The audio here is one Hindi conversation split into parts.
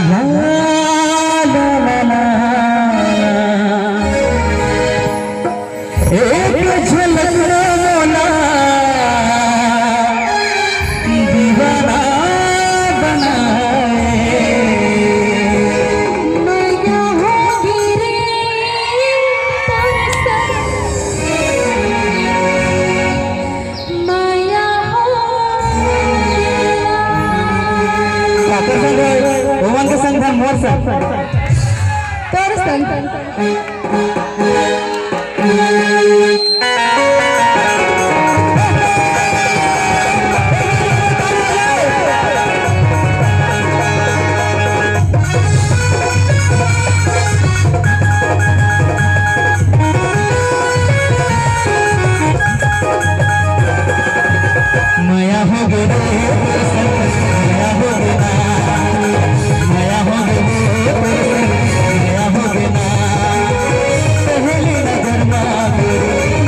ला ला ला ला एक झलक मोला दीवाना बनाए। माया होगी रे माया ओवन के संग मोर संग तोर संग माया हो गए माया हो गए माया हो गए माया हो गए पहली नजर में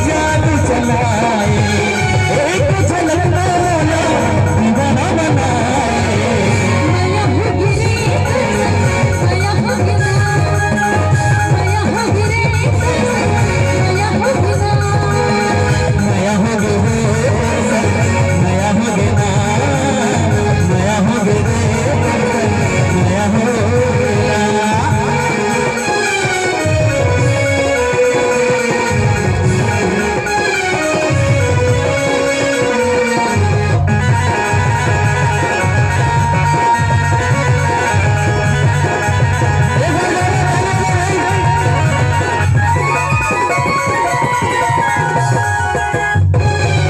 जादू चलाए एक झलक मोला दीवाना बनाए। माया होगी रे माया होगी ना माया होगी रे माया होगी ना माया हो गए माया हो गए माया हो गए माया हो गया।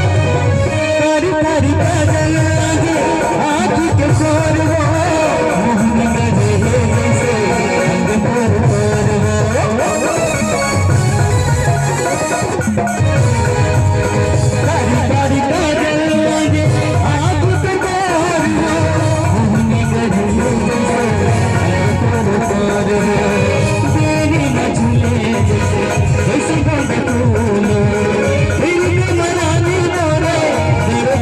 तारी तारी काजल लागे आँखी के शोर वो मोहनी गजे जैसे रंग पर पर वो। तारी तारी काजल लागे आँखी के शोर वो मोहनी गजे जैसे रंग पर पर वो। तेरी न झूले जैसे जैसे गोंद फूल फिर मनानी मोरे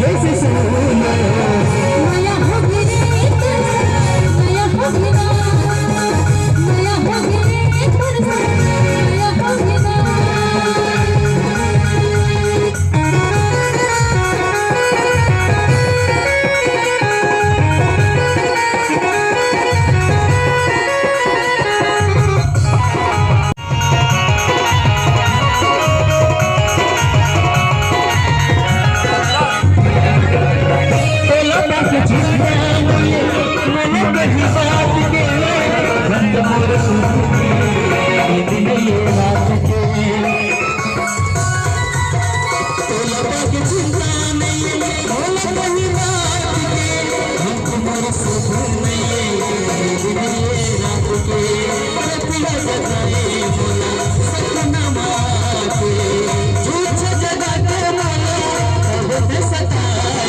जैसे सोना। माया होगी रे माया होगी ना माया होगी रे माया होगी ना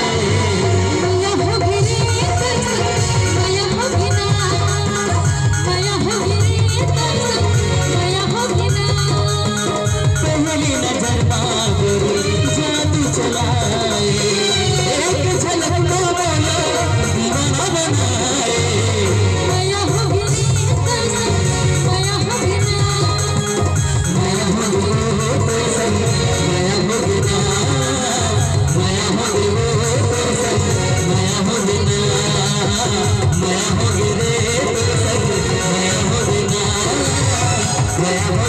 माया होगी रे माया होगी ना माया होगी रे माया होगी ना पहली नजर में जादू चलाए एक झलक मोला दीवाना बनाए। माया होगी रे माया होगी ना माया हो गए माया हो गए माया हो गए माया हो गए माया हो गए माया हो गए माया हो